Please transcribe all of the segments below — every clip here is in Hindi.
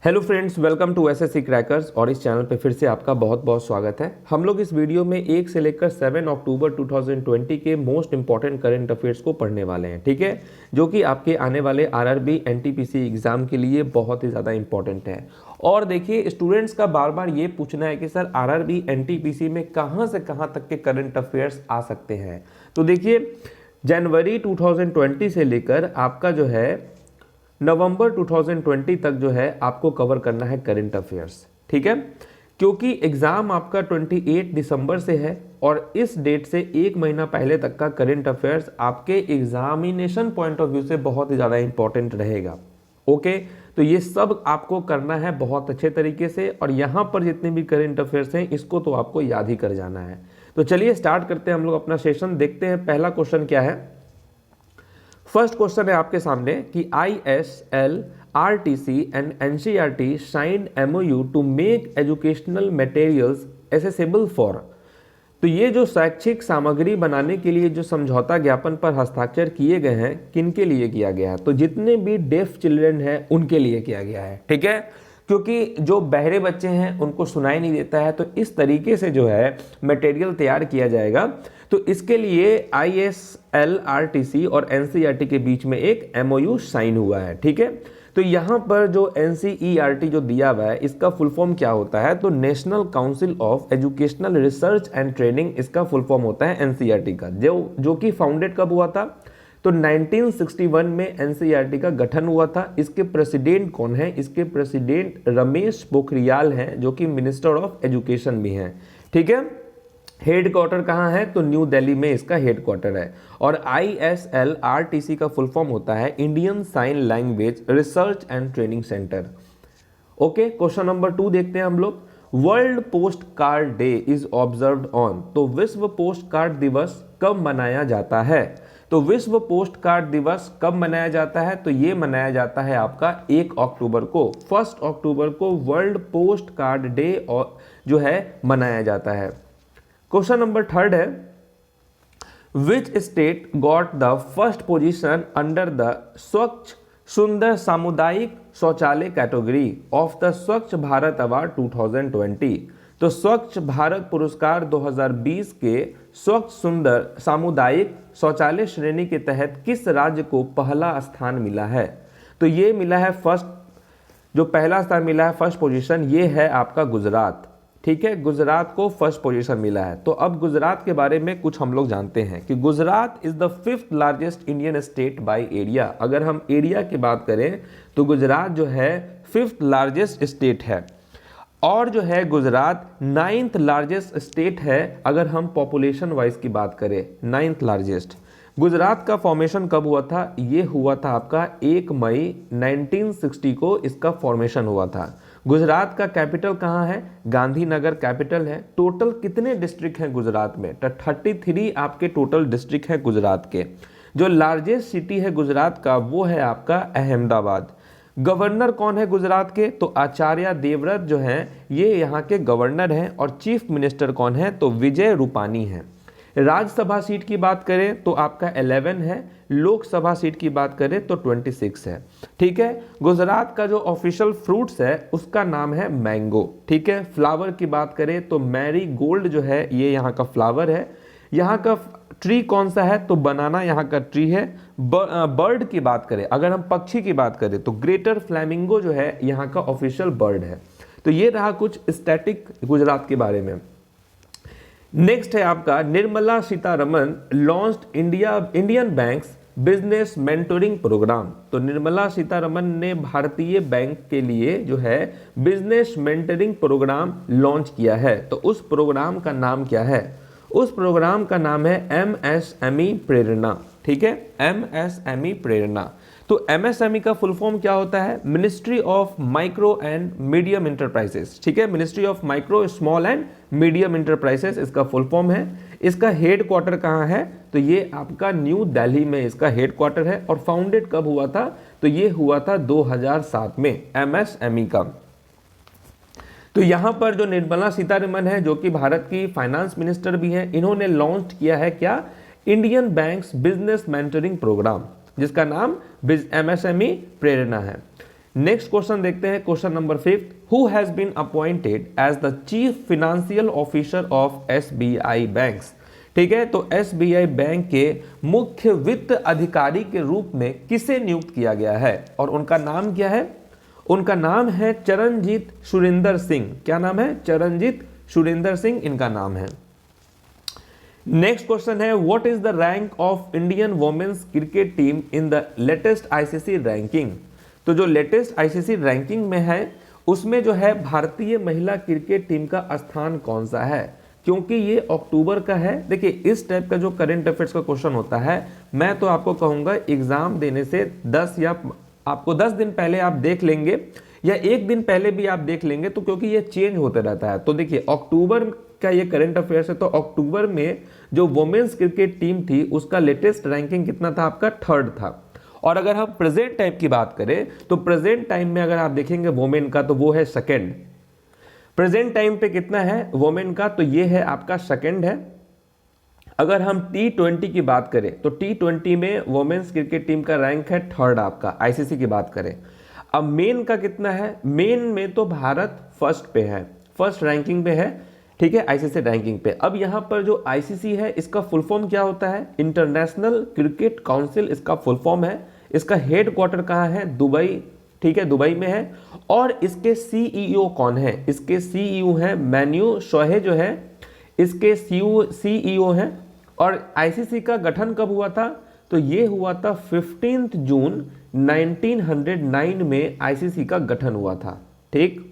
Hello friends, welcome to SSC crackers. और इस चैनल पे फिर से आपका बहुत बहुत स्वागत है। हम लोग इस वीडियो में 1 से लेकर 7 अक्टूबर 2020 के मोस्ट इंपॉर्टेंट करंट अफेयर्स को पढ़ने वाले हैं, ठीक है, जो कि आपके आने वाले आरआरबी एनटीपीसी एग्जाम के लिए बहुत ही ज़्यादा इंपॉर्टेंट है। और देखिए, स्टूडेंट्स का बार बार ये पूछना है कि सर आरआरबी एनटीपीसी में कहाँ से कहाँ तक के करंट अफेयर्स आ सकते हैं। तो देखिए, जनवरी 2020 से लेकर आपका जो है नवंबर 2020 तक जो है आपको कवर करना है करंट अफेयर्स, ठीक है, क्योंकि एग्जाम आपका 28 दिसंबर से है और इस डेट से एक महीना पहले तक का करंट अफेयर्स आपके एग्जामिनेशन पॉइंट ऑफ व्यू से बहुत ही ज़्यादा इंपॉर्टेंट रहेगा। ओके, तो ये सब आपको करना है बहुत अच्छे तरीके से, और यहाँ पर जितने भी करंट अफेयर्स हैं इसको तो आपको याद ही कर जाना है। तो चलिए स्टार्ट करते हैं हम लोग अपना सेशन। देखते हैं पहला क्वेश्चन क्या है। फर्स्ट क्वेश्चन है आपके सामने कि ISL, RTC and NCERT signed MOU to make educational materials accessible for. तो ये जो शैक्षिक सामग्री बनाने के लिए जो समझौता ज्ञापन पर हस्ताक्षर किए गए हैं, किन के लिए किया गया है? तो जितने भी डेफ चिल्ड्रन हैं उनके लिए किया गया है, ठीक है, क्योंकि जो बहरे बच्चे हैं उनको सुनाई नहीं देता है, तो इस तरीके से जो है मटेरियल तैयार किया जाएगा। तो इसके लिए ISL, RTC और NCERT के बीच में एक MOU साइन हुआ है, ठीक है। तो यहाँ पर जो NCERT जो दिया हुआ है इसका फुल फॉर्म क्या होता है? तो national council of educational research and training, इसका फुल फॉर्म होता है NCERT का, जो कि फाउंडेड कब हुआ था? तो 1961 में NCERT का गठन हुआ था। इसके प्रेसिडेंट कौन है? इसके प्रेसिडेंट रमेश पोखरियाल हैं, जो कि मिनिस्टर ऑफ एजुकेशन भी हैं, ठीक है। हेड क्वार्टर कहाँ है? तो न्यू दिल्ली में इसका हेड क्वार्टर है। और ISL, RTC का फुल फॉर्म होता है Indian sign language research and training centre. Okay, question number 2 देखते हैं हम लोग। World postcard day is observed on. तो विश्व पोस्ट कार्ड दिवस कब मनाया जाता है? तो विश्व पोस्ट कार्ड दिवस कब मनाया जाता है? तो ये मनाया जाता है आपका 1 अक्टूबर को। 1 अक्टूबर को वर्ल्ड पोस्ट कार्ड डे जो है मनाया जाता है। क्वेश्चन नंबर 3 है, which state got the first position under the स्वच्छ सुंदर सामुदायिक शौचालय कैटेगरी ऑफ द स्वच्छ भारत अवार्ड 2020। तो स्वच्छ भारत पुरस्कार 2020 के स्वच्छ सुंदर सामुदायिक शौचालय श्रेणी के तहत किस राज्य को पहला स्थान मिला है? तो ये मिला है जो पहला स्थान मिला है, फर्स्ट पोजीशन, ये है आपका गुजरात, ठीक है। गुजरात को फर्स्ट पोजीशन मिला है। तो अब गुजरात के बारे में कुछ हम लोग जानते हैं कि Gujarat is the 5th largest Indian state by area. अगर हम एरिया की बात करें तो गुजरात जो है 5th लार्जेस्ट स्टेट है, और जो है गुजरात 9th लार्जेस्ट स्टेट है अगर हम पॉपुलेशन वाइज की बात करें, 9th लार्जेस्ट। गुजरात का फॉर्मेशन कब हुआ था? ये हुआ था आपका 1 मई 1960 को इसका फॉर्मेशन हुआ था। गुजरात का कैपिटल कहाँ है? गांधीनगर कैपिटल है। टोटल कितने डिस्ट्रिक्ट हैं गुजरात में? 33 आपके टोटल डिस्ट्रिक्ट हैं गुजरात के। जो लार्जेस्ट सिटी है गुजरात का वो है आपका अहमदाबाद। गवर्नर कौन है गुजरात के? तो आचार्य देवव्रत जो हैं ये यहाँ के गवर्नर हैं। और चीफ मिनिस्टर कौन है? तो विजय रूपानी है। राज्यसभा सीट की बात करें तो आपका 11 है। लोकसभा सीट की बात करें तो 26 है, ठीक है। गुजरात का जो ऑफिशियल फ्रूट्स है उसका नाम है मैंगो, ठीक है। फ्लावर की बात करें तो मैरी गोल्ड जो है ये यहाँ का फ्लावर है। यहाँ का ट्री कौन सा है? तो बनाना यहाँ का ट्री है। बर्ड की बात करें, अगर हम पक्षी की बात करें तो ग्रेटर फ्लैमिंगो जो है यहाँ का ऑफिशियल बर्ड है। तो ये रहा कुछ स्टैटिक गुजरात के बारे में। नेक्स्ट है आपका, Nirmala Sitharaman launched Indian banks business mentoring programme. तो निर्मला सीतारमन ने भारतीय बैंक के लिए जो है बिजनेस मेंटरिंग प्रोग्राम लॉन्च किया है। तो उस प्रोग्राम का नाम क्या है? उस प्रोग्राम का नाम है MSME प्रेरणा, ठीक है, MSME प्रेरणा। तो MSME का फुल फॉर्म क्या होता है? Ministry of micro and medium enterprises, ठीक है। Ministry of micro, small and medium enterprises इसका फुल फॉर्म है। इसका हेड क्वार्टर कहाँ है? तो ये आपका न्यू दिल्ली में इसका हेड क्वार्टर है। और फाउंडेड कब हुआ था? तो ये हुआ था 2007 में MSME का। तो यहाँ पर जो निर्मला सीतारमन है जो कि भारत की फाइनेंस मिनिस्टर भी हैं, इन्होंने लॉन्च किया है क्या? Indian banks business mentoring programme, जिसका नाम MSME प्रेरणा है। नेक्स्ट क्वेश्चन देखते हैं, question number 5, who has been appointed as the chief financial officer of SBI banks. ठीक है, तो एसबीआई बैंक के मुख्य वित्त अधिकारी के रूप में किसे नियुक्त किया गया है और उनका नाम क्या है? उनका नाम है चरणजीत सुरेंद्र सिंह। क्या नाम है? चरणजीत सुरेंद्र सिंह इनका नाम है। नेक्स्ट क्वेश्चन है, what is the rank of Indian women's cricket team in the latest ICC ranking. तो जो लेटेस्ट आईसीसी रैंकिंग में है उसमें जो है भारतीय महिला क्रिकेट टीम का स्थान कौन सा है, क्योंकि ये अक्टूबर का है। देखिए इस टाइप का जो करंट अफेयर्स का क्वेश्चन होता है, मैं तो आपको कहूंगा एग्जाम देने से 10 या आपको 10 दिन पहले आप देख लेंगे या एक दिन पहले भी आप देख लेंगे, तो क्योंकि ये चेंज होते रहता है। तो देखिए अक्टूबर का ये करंट अफेयर्स है, तो अक्टूबर में जो वुमेन्स क्रिकेट टीम थी उसका लेटेस्ट रैंकिंग कितना था आपका? 3rd था। और अगर हम प्रेजेंट टाइम की बात करें तो प्रेजेंट टाइम में अगर आप देखेंगे वुमेन का तो वो है 2nd। प्रेजेंट टाइम पे कितना है वुमेन का? तो ये है आपका 2nd है। अगर हम T20 की बात करें तो T20 में वुमेन्स क्रिकेट टीम का रैंक है 3rd आपका, आईसीसी की बात करें। अब मेन का कितना है? मेन में तो भारत 1st पे है, 1st रैंकिंग पे है। ठीक है, आईसीसी रैंकिंग पे। अब यहाँ पर जो आईसीसी है इसका फुल फॉर्म क्या होता है? इंटरनेशनल क्रिकेट काउंसिल इसका फुल फॉर्म है। इसका हेड क्वार्टर कहाँ है? दुबई। ठीक है, दुबई में है। और इसके सीईओ कौन है? इसके सीईओ है मैन्यू शोहे जो है, इसके सीईओ है। और आईसीसी का गठन कब हुआ था? तो ये हुआ था 15 जून 1909 में आईसीसी का गठन हुआ था। ठीक,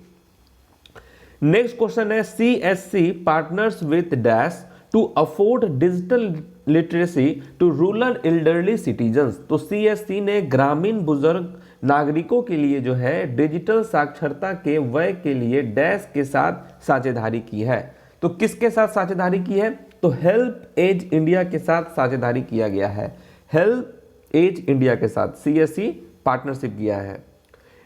नेक्स्ट क्वेश्चन है, CSC partners with dash to afford digital literacy to rural elderly citizens. तो सीएससी ने ग्रामीण बुजुर्ग नागरिकों के लिए जो है डिजिटल साक्षरता के व्यय के लिए डैश के साथ साझेदारी की है। तो किसके साथ साझेदारी की है? तो हेल्प एज इंडिया के साथ साझेदारी किया गया है। हेल्प एज इंडिया के साथ सीएससी पार्टनरशिप किया है।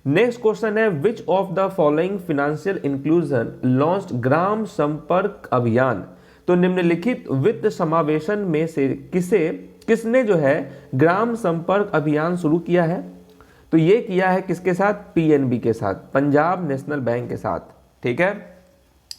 नेक्स्ट क्वेश्चन है, which of the following financial inclusion launched Gram Samparak Abhiyan. तो निम्नलिखित वित्त समावेशन में से किसने जो है ग्राम संपर्क अभियान शुरू किया है? तो ये किया है किसके साथ? पीएनबी के साथ, पंजाब नेशनल बैंक के साथ। ठीक है,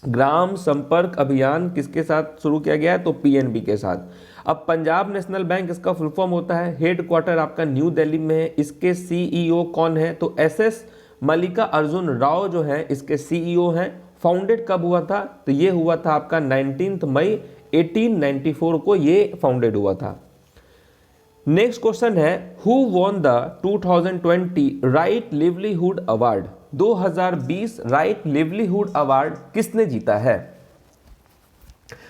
ग्राम संपर्क अभियान किसके साथ शुरू किया गया है? तो पीएनबी के साथ। अब पंजाब नेशनल बैंक इसका फुल फॉर्म होता है, हेड क्वार्टर आपका न्यू दिल्ली में है। इसके सीईओ कौन है? तो एसएस मल्लिका अर्जुन राव जो है इसके सीईओ हैं। फाउंडेड कब हुआ था? तो ये हुआ था आपका 19 मई 1894 को ये फाउंडेड हुआ था। नेक्स्ट क्वेश्चन है, who won the 2020 right livelihood award. 2020 right livelihood award किसने जीता है?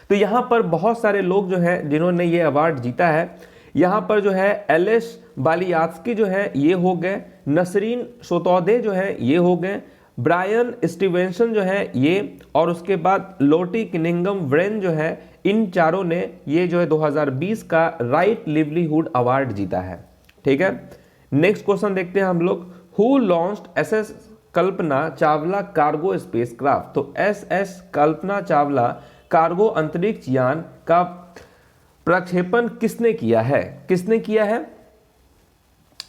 तो यहां पर बहुत सारे लोग जो है जिन्होंने ये अवार्ड जीता है। यहां पर जो है एलिस बालियात्स्की जो है ये हो गए, नसरीन सोतौदे जो है ये हो गए, ब्रायन स्टीवेंसन जो है ये, और उसके बाद लोटी किनिंगम व्रेन जो है, इन चारों ने ये जो है 2020 का राइट लिवलीहुड अवार्ड जीता है। ठीक है, नेक्स्ट क्वेश्चन देखते हैं हम लोग, who launched SS Kalpana Chawla cargo spacecraft. तो एसएस कल्पना चावला कार्गो अंतरिक्ष यान का प्रक्षेपण किसने किया है? किसने किया है?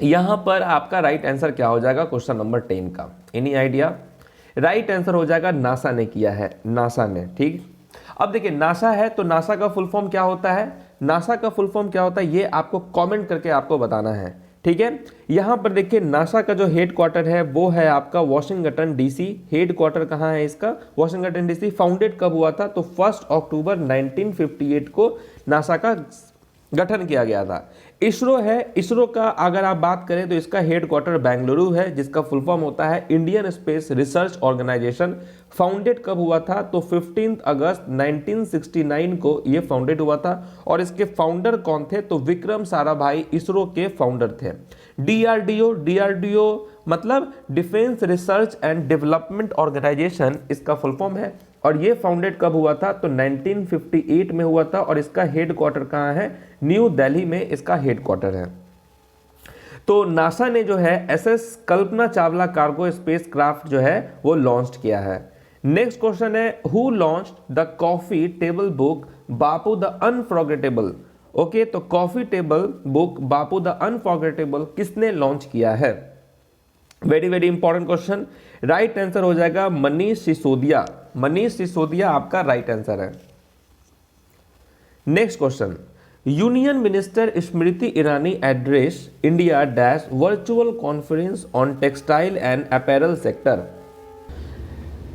यहां पर आपका राइट आंसर क्या हो जाएगा क्वेश्चन नंबर 10 का? Any idea? राइट आंसर हो जाएगा नासा ने किया है, नासा ने। ठीक, अब देखिए नासा है तो नासा का फुल फॉर्म क्या होता है? नासा का फुल फॉर्म क्या होता है ये आपको कमेंट करके आपको बताना है। ठीक है, यहां पर देखिए नासा का जो हेड क्वार्टर है वो है आपका वॉशिंगटन डीसी। हेड क्वार्टर कहां है इसका? Washington DC. फाउंडेड कब हुआ था? तो 1 अक्टूबर 1958 को नासा का गठन किया गया था। इसरो है, इसरो का अगर आप बात करें तो इसका हेड क्वार्टर बेंगलुरु है, जिसका फुल फॉर्म होता है Indian space research organisation. Founded कब हुआ था? तो 15 अगस्त 1969 को ये फाउंडेड हुआ था। और इसके फाउंडर कौन थे? तो विक्रम साराभाई इसरो के फाउंडर थे। डीआरडीओ मतलब defence research and development organisation इसका फुल फॉर्म है। और ये फाउंडेड कब हुआ था? तो 1958 में हुआ था। और इसका हेड क्वार्टर कहाँ है? न्यू दिल्ली में इसका हेड क्वार्टर है। तो नासा ने जो है SS Kalpana Chawla cargo spacecraft जो है वो लॉन्च किया है। नेक्स्ट क्वेश्चन है, who launched the coffee table book Bapu the unforgettable. Okay, तो coffee table book Bapu the unforgettable किसने लॉन्च किया है? Very very important question. Right answer हो जाएगा मनीष सिसोदिया। मनीष सिसोदिया आपका राइट आंसर है। Next question, union minister Smriti Irani address India dash virtual conference on textile and apparel sector.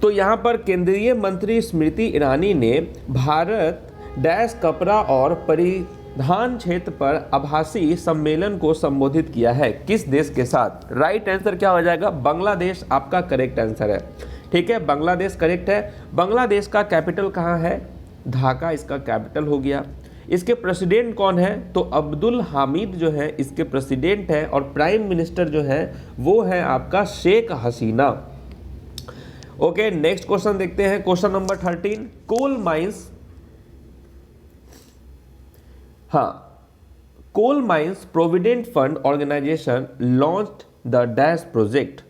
तो यहां पर केंद्रीय मंत्री स्मृति ईरानी ने भारत डैश कपड़ा और परिधान क्षेत्र पर आभासी सम्मेलन को संबोधित किया है, किस देश के साथ? राइट आंसर क्या हो जाएगा? बांग्लादेश आपका करेक्ट आंसर है। ठीक है, बांग्लादेश करेक्ट है। बांग्लादेश का कैपिटल कहाँ है? ढाका इसका कैपिटल हो गया। इसके प्रेसिडेंट कौन है? तो अब्दुल हामिद जो है इसके प्रेसिडेंट है, और प्राइम मिनिस्टर जो है वो है आपका Sheikh Hasina. Okay, next question देखते हैं। Question number 13, coal mines, coal mines provident fund organisation launched the dash project.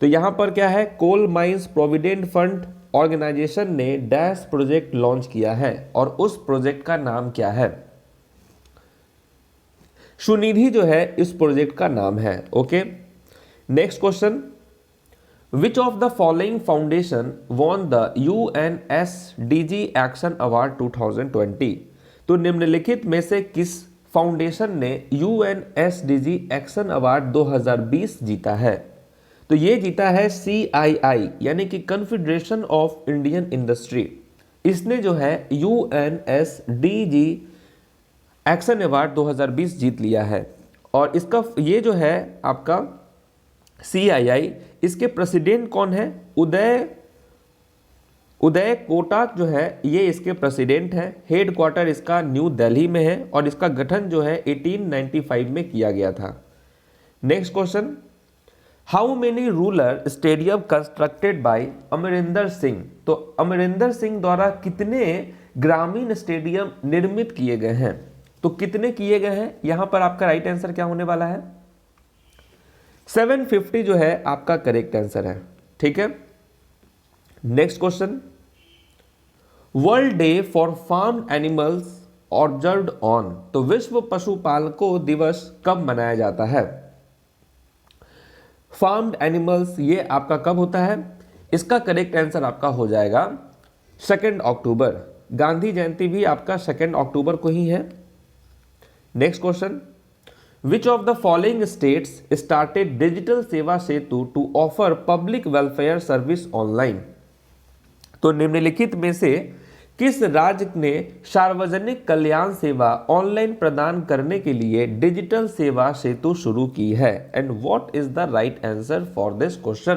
तो यहां पर क्या है? Coal mines provident fund organisation ने डैश प्रोजेक्ट लॉन्च किया है, और उस प्रोजेक्ट का नाम क्या है? सुनिधि जो है इस प्रोजेक्ट का नाम है। Okay, next question, which of the following foundation won the UNSDG action award 2020? तो निम्नलिखित में से किस फाउंडेशन ने UNSDG एक्शन अवार्ड 2020 जीता है? तो ये जीता है CII यानी कि कन्फेडरेशन ऑफ इंडियन इंडस्ट्री। इसने जो है UNSDG एक्शन अवार्ड 2020 जीत लिया है। और इसका ये जो है आपका CII, इसके प्रेसिडेंट कौन है? उदय कोटक जो है ये इसके प्रेसिडेंट है। हेड क्वार्टर इसका न्यू दिल्ली में है, और इसका गठन जो है 1895 में किया गया था। Next question, how many rural stadium constructed by Amarinder Singh? तो अमरिंदर सिंह द्वारा कितने ग्रामीण स्टेडियम निर्मित किए गए हैं? तो कितने किए गए हैं? यहां पर आपका राइट आंसर क्या होने वाला है? 750 जो है आपका करेक्ट आंसर है। ठीक है, next question, world day for farm animals observed on. तो विश्व पशुपालकों दिवस कब मनाया जाता है? फार्म्ड एनिमल्स ये आपका कब होता है? इसका करेक्ट आंसर आपका हो जाएगा 2 अक्टूबर। गांधी जयंती भी आपका 2 अक्टूबर को ही है। Next question, which of the following states started digital Seva Setu to offer public welfare service online? तो निम्नलिखित में से किस राज्य ने सार्वजनिक कल्याण सेवा ऑनलाइन प्रदान करने के लिए डिजिटल सेवा सेतु शुरू की है? And what is the right answer for this question?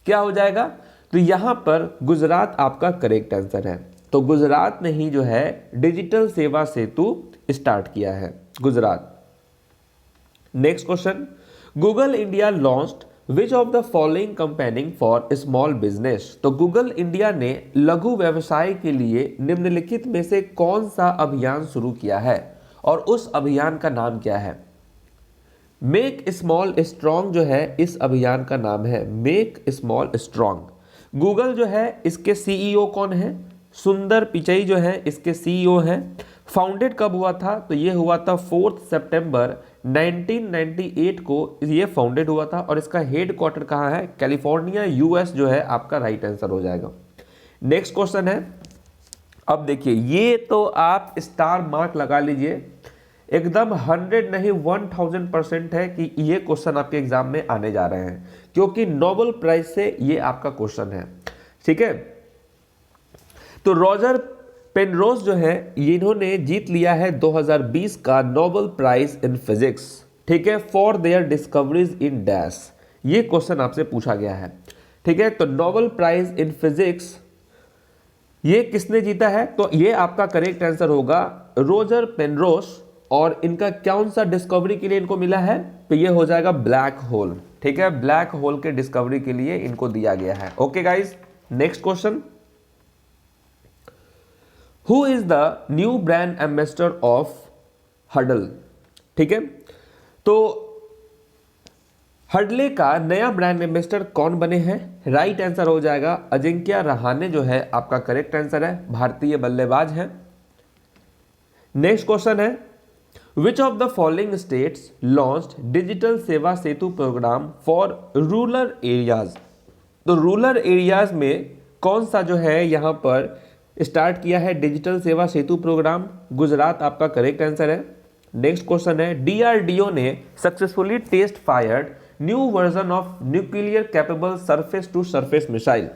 क्या हो जाएगा? तो यहां पर गुजरात आपका करेक्ट आंसर है। तो गुजरात ने ही जो है डिजिटल सेवा सेतु स्टार्ट किया है, Gujarat. Next question, Google India launched which of the following campaigning for small business? तो गूगल इंडिया ने लघु व्यवसाय के लिए निम्नलिखित में से कौन सा अभियान शुरू किया है, और उस अभियान का नाम क्या है? मेक स्मॉल स्ट्रॉन्ग जो है इस अभियान का नाम है, मेक स्मॉल स्ट्रॉन्ग। गूगल जो है इसके CEO कौन है? सुंदर पिचई जो है इसके CEO हैं। फाउंडेड कब हुआ था? तो ये हुआ था 4 सितंबर 1998 को ये फाउंडेड हुआ था, और इसका हेड क्वार्टर कहाँ है? कैलिफोर्निया US जो है आपका राइट आंसर हो जाएगा। नेक्स्ट क्वेश्चन है, अब देखिए ये तो आप स्टार मार्क लगा लीजिए, एकदम 100 नहीं 1000% है कि ये क्वेश्चन आपके एग्जाम में आने जा रहे हैं, क्योंकि नोबेल प्राइज से ये आपका क्वेश्चन है। ठीक है, तो रॉजर पेनरोज जो है इन्होंने जीत लिया है 2020 का नोबेल प्राइज इन फिजिक्स। ठीक है, for their discoveries in dash, ये क्वेश्चन आपसे पूछा गया है। ठीक है, तो नोबेल प्राइज इन फिजिक्स ये किसने जीता है? तो ये आपका करेक्ट आंसर होगा रॉजर पेनरोज, और इनका कौन सा डिस्कवरी के लिए इनको मिला है? तो ये हो जाएगा ब्लैक होल। ठीक है, ब्लैक होल के डिस्कवरी के लिए इनको दिया गया है। Okay guys, next question, Who is the new brand ambassador of Huddle? ठीक है, तो हडले का नया ब्रांड एम्बेसडर कौन बने हैं? राइट आंसर हो जाएगा अजिंक्य रहाणे जो है आपका करेक्ट आंसर है, भारतीय बल्लेबाज हैं। नेक्स्ट क्वेश्चन है, which of the following states launched digital Seva Setu programme for rural areas. तो रूरल एरियाज में कौन सा जो है यहाँ पर स्टार्ट किया है डिजिटल सेवा सेतु प्रोग्राम? गुजरात आपका करेक्ट आंसर है। नेक्स्ट क्वेश्चन है, डीआरडीओ ने successfully test fired new version of nuclear capable surface to surface missile.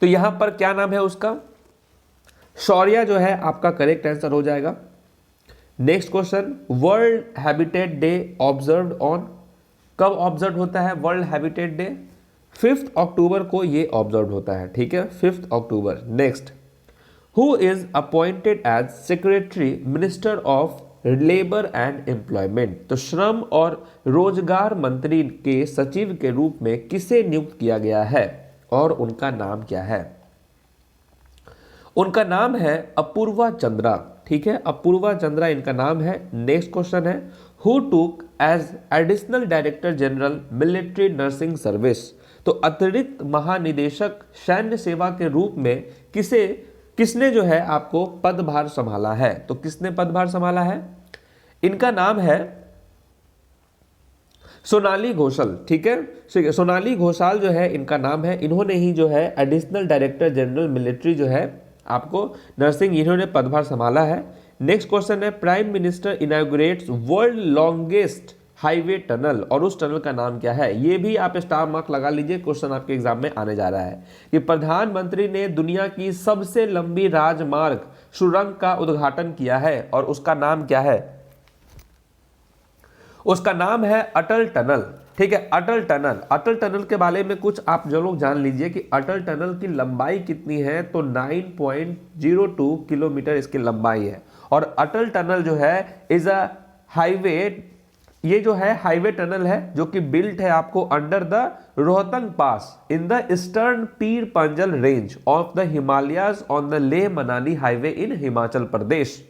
तो यहां पर क्या नाम है उसका? शौर्य जो है आपका करेक्ट आंसर हो जाएगा। Next question, world habitat day observed on, कब ऑब्जर्व होता है वर्ल्ड हैबिटेट डे? 5 अक्टूबर को ये ऑब्जर्व होता है, ठीक है, 5 अक्टूबर। Next, who is appointed as secretary minister of labour and employment. तो श्रम और रोजगार मंत्री के सचिव के रूप में किसे नियुक्त किया गया है और उनका नाम क्या है? उनका नाम है अपूर्वा चंद्रा, ठीक है, अपूर्वा चंद्रा इनका नाम है। नेक्स्ट क्वेश्चन है, who took as additional director general military nursing service. तो अतिरिक्त महानिदेशक सैन्य सेवा के रूप में किसने जो है आपको पदभार संभाला है? तो किसने पदभार संभाला है? इनका नाम है सोनाली घोषाल, ठीक है, सोनाली घोषाल जो है इनका नाम है। इन्होंने ही जो है एडिशनल डायरेक्टर जनरल मिलिट्री जो है आपको नर्सिंग, इन्होंने पदभार संभाला है। नेक्स्ट क्वेश्चन है, prime minister inaugurates world longest highway tunnel, और उस टनल का नाम क्या है? ये भी आप स्टार मार्क लगा लीजिए, क्वेश्चन आपके एग्जाम में आने जा रहा है कि प्रधानमंत्री ने दुनिया की सबसे लंबी राजमार्ग सुरंग का उद्घाटन किया है और उसका नाम क्या है? उसका नाम है अटल टनल, ठीक है, अटल टनल। अटल टनल के बारे में कुछ आप जो लोग जान लीजिए कि अटल टनल की लंबाई कितनी है। तो 9.02 किलोमीटर इसकी लंबाई है। और अटल टनल जो है इज अ हाईवे, ये जो है हाईवे टनल है जो कि बिल्ट है आपको under the Rohtang pass in the eastern Pir Panjal range of the Himalayas on the Leh Manali highway in Himachal Pradesh.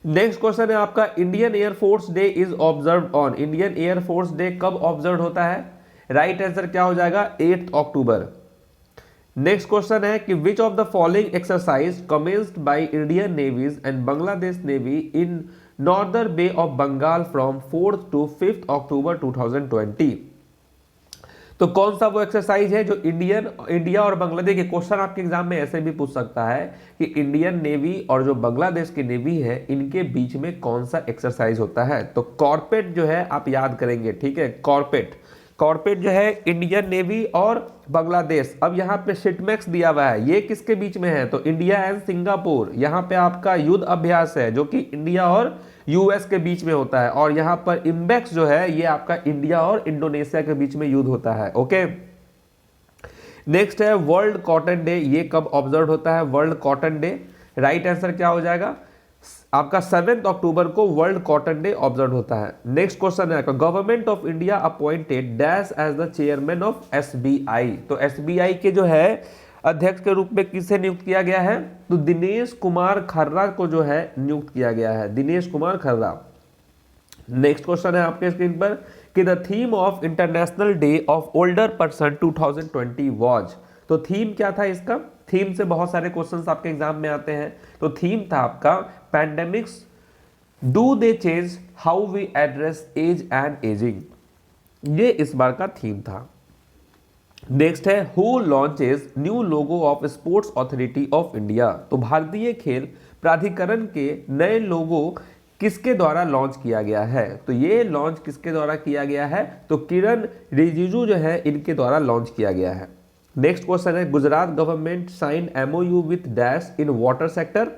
Next question है आपका, Indian air force day is observe on. Indian air force day कब ऑब्जर्व होता है? राइट आंसर क्या हो जाएगा? 8 अक्टूबर। नेक्स्ट क्वेश्चन है कि which of the following exercise commenced by Indian navies and Bangladesh navy in northern bay of Bengal from 4th to 5th October 2020। तो कौन सा वो एक्सरसाइज है जो इंडिया और बांग्लादेश के, क्वेश्चन आपके एग्जाम में ऐसे भी पूछ सकता है कि इंडियन नेवी और जो बांग्लादेश की नेवी है इनके बीच में कौन सा एक्सरसाइज होता है? तो कॉर्पेट जो है आप याद करेंगे, ठीक है, कॉर्पेट जो है इंडियन नेवी और बांग्लादेश। अब यहाँ पे शिटमैक्स दिया हुआ है, ये किसके बीच में है? तो इंडिया एंड सिंगापुर। यहाँ पे आपका युद्ध अभ्यास है जो कि इंडिया और यूएस के बीच में होता है। और यहाँ पर इम्बेक्स जो है ये आपका इंडिया और इंडोनेशिया के बीच में युद्ध होता है। ओके, नेक्स्ट है वर्ल्ड कॉटन डे, ये कब ऑब्जर्व होता है world cotton day? Right answer क्या हो जाएगा? आपका 7 अक्टूबर को वर्ल्ड कॉटन डे ऑब्जर्व होता है। नेक्स्ट क्वेश्चन है, government of India appointed dash as the chairman of SBI. तो एसबीआई के जो है अध्यक्ष के रूप में किसे नियुक्त किया गया है? तो दिनेश कुमार खर्रा को जो है नियुक्त किया गया है, दिनेश कुमार खर्रा। नेक्स्ट क्वेश्चन है आपके स्क्रीन पर कि the theme of international day of older person 2020 was. तो थीम क्या था इसका? थीम से बहुत सारे क्वेश्चंस आपके एग्जाम में आते हैं। तो थीम था आपका pandemics do they change how we address age and ageing, ये इस बार का थीम था। नेक्स्ट है who launches new logo of sports authority of India. तो भारतीय खेल प्राधिकरण के नए लोगो किसके द्वारा लॉन्च किया गया है? तो ये लॉन्च किसके द्वारा किया गया है? तो किरण रिजिजू जो है इनके द्वारा लॉन्च किया गया है। नेक्स्ट क्वेश्चन है Gujarat government sign MoU with dash in water sector.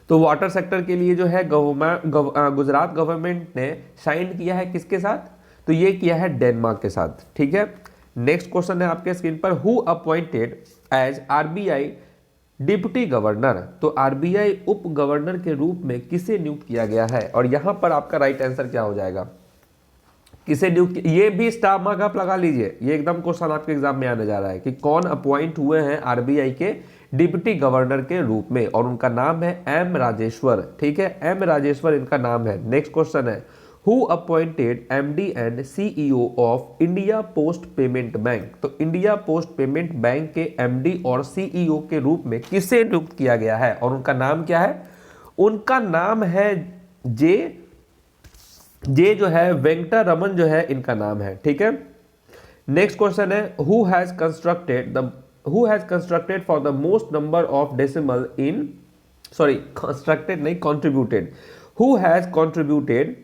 तो वाटर सेक्टर के लिए जो है गुजरात गवर्नमेंट ने साइन किया है किसके साथ? तो ये किया है डेनमार्क के साथ, ठीक है। नेक्स्ट क्वेश्चन है आपके स्क्रीन पर who appointed as RBI deputy governor. तो आरबीआई उप गवर्नर के रूप में किसे नियुक्त किया गया है? और यहां पर आपका राइट आंसर क्या हो जाएगा? किसे नियुक्त, ये भी स्टार मार्क आप लगा लीजिए, ये एकदम क्वेश्चन आपके एग्जाम में आने जा रहा है कि कौन अपॉइंट हुए हैं आरबीआई के डिप्टी गवर्नर के रूप में, और उनका नाम है एम राजेश्वर, ठीक है, एम राजेश्वर इनका नाम है। नेक्स्ट क्वेश्चन है who appointed MD and CEO of India post payment bank. तो इंडिया पोस्ट पेमेंट बैंक के एमडी और सीईओ के रूप में किसे नियुक्त किया गया है और उनका नाम क्या है? उनका नाम है जे जो है वेंकटा रमन जो है इनका नाम है, ठीक है। नेक्स्ट क्वेश्चन है who has constructed for the most number of decimal in, sorry constructed नहीं, contributed, who has contributed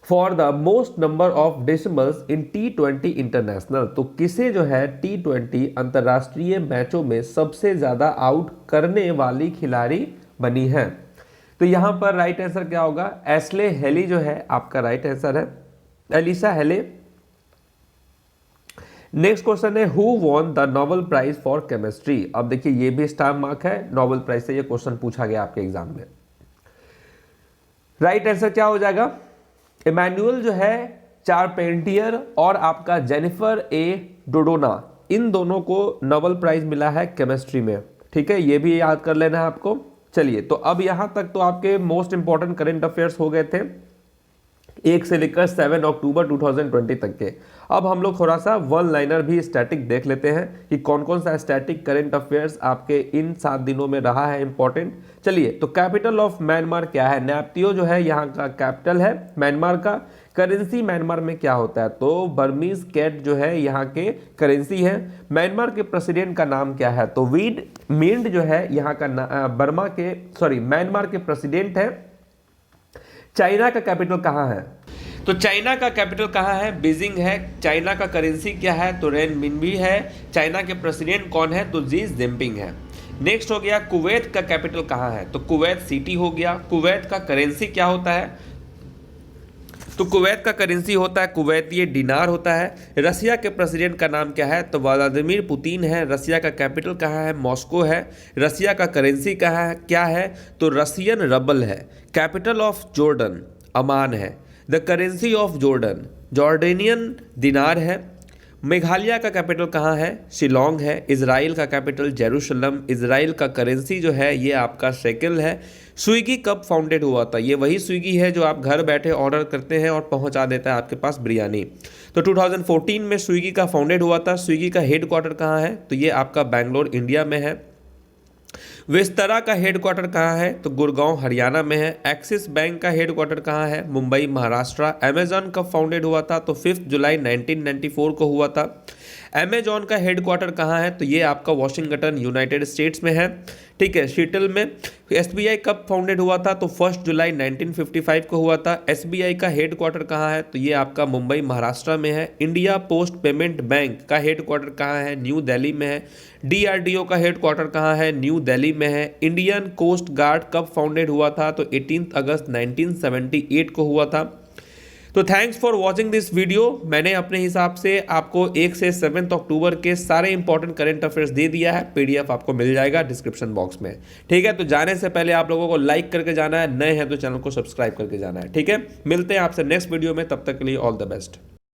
for the most number of decimals in T20 international. तो किसे जो है T20 अंतरराष्ट्रीय मैचों में सबसे ज्यादा आउट करने वाली खिलाड़ी बनी है। तो यहां पर राइट आंसर क्या होगा, एस्ले हेली जो है आपका राइट आंसर है, एलिसा हेले। नेक्स्ट क्वेश्चन है who won the Nobel prize for chemistry. अब देखिए ये भी स्टार मार्क है, नोबेल प्राइज से ये क्वेश्चन पूछा गया आपके एग्जाम में। राइट आंसर क्या हो जाएगा, इमैनुअल जो है चारपेंटियर और आपका जेनिफर ए डोडोना, इन दोनों को नोबेल प्राइज मिला है केमिस्ट्री में, ठीक है, ये भी याद कर लेना है आपको। चलिए तो अब यहां तक तो आपके मोस्ट इंपॉर्टेंट करंट अफेयर्स हो गए थे 1 से लेकर 7 अक्टूबर 2020 तक के। अब हम लोग थोड़ा सा वन लाइनर भी स्टैटिक देख लेते हैं कि कौन कौन सा स्टैटिक करंट अफेयर्स आपके इन 7 दिनों में रहा है इंपॉर्टेंट। चलिए तो कैपिटल ऑफ म्यांमार क्या है, नैप्तियो जो है यहाँ का कैपिटल है म्यांमार का। करेंसी म्यांमार में क्या होता है, तो बर्मीज कैट जो है यहाँ के करेंसी है। म्यांमार के प्रेसिडेंट का नाम क्या है, तो विन मिंट जो है यहाँ का म्यांमार के प्रेसिडेंट है। चाइना का कैपिटल कहाँ है, तो चाइना का कैपिटल कहाँ है, बीजिंग है। चाइना का करेंसी क्या है, तो रेनमिनबी है। चाइना के प्रेसिडेंट कौन है, तो जी जिनपिंग है। नेक्स्ट हो गया कुवैत का कैपिटल कहाँ है, तो कुवैत सिटी हो गया। कुवैत का करेंसी क्या होता है, तो कुवैत का करेंसी होता है कुवैती डिनार होता है। रसिया के प्रेसिडेंट का नाम क्या है, तो व्लादिमीर पुतिन है। रसिया का कैपिटल कहाँ है, मॉस्को है। रसिया का करेंसी कहाँ है, क्या है, तो रसियन रबल है। कैपिटल ऑफ जॉर्डन अमान है। The currency of Jordan Jordanian दिनार है। मेघालय का कैपिटल कहाँ है, शिलोंग है। इजराइल का कैपिटल जेरूशलम। इजराइल का करेंसी जो है ये आपका शेकेल है। स्विगी कब फाउंडेड हुआ था, ये वही स्विगी है जो आप घर बैठे ऑर्डर करते हैं और पहुंचा देता है आपके पास बिरयानी। तो 2014 में स्विगी का फाउंडेड हुआ था। स्विगी का हेडक्वार्टर कहाँ है, तो ये आपका बैंगलोर इंडिया में है। विस्तारा का हेडक्वार्टर कहाँ है, तो गुड़गांव हरियाणा में है। एक्सिस बैंक का हेडक्वार्टर कहाँ है, मुंबई महाराष्ट्र। अमेजॉन कब फाउंडेड हुआ था, तो 5 जुलाई 1994 को हुआ था। अमेजॉन का हेडक्वार्टर कहाँ है, तो ये आपका वॉशिंगटन यूनाइटेड स्टेट्स में है, ठीक है, सीटल में। एसबीआई कब फाउंडेड हुआ था, तो 1 जुलाई 1955 को हुआ था। एसबीआई का हेडक्वार्टर कहाँ है, तो ये आपका मुंबई महाराष्ट्र में है। इंडिया पोस्ट पेमेंट बैंक का हेडक्वार्टर कहाँ है, न्यू दिल्ली में है। डीआरडीओ का हेडक्वार्टर कहाँ है, न्यू दिल्ली में है। इंडियन कोस्ट गार्ड कब फाउंडेड हुआ था, तो 18 अगस्त 1978 को हुआ था। तो thanks for watching this video. मैंने अपने हिसाब से आपको 1 से 7 अक्टूबर के सारे इंपॉर्टेंट करंट अफेयर्स दे दिया है। पीडीएफ आपको मिल जाएगा डिस्क्रिप्शन बॉक्स में, ठीक है। तो जाने से पहले आप लोगों को लाइक करके जाना है, नए हैं तो चैनल को सब्सक्राइब करके जाना है, ठीक है। मिलते हैं आपसे नेक्स्ट वीडियो में, तब तक के लिए ऑल द बेस्ट।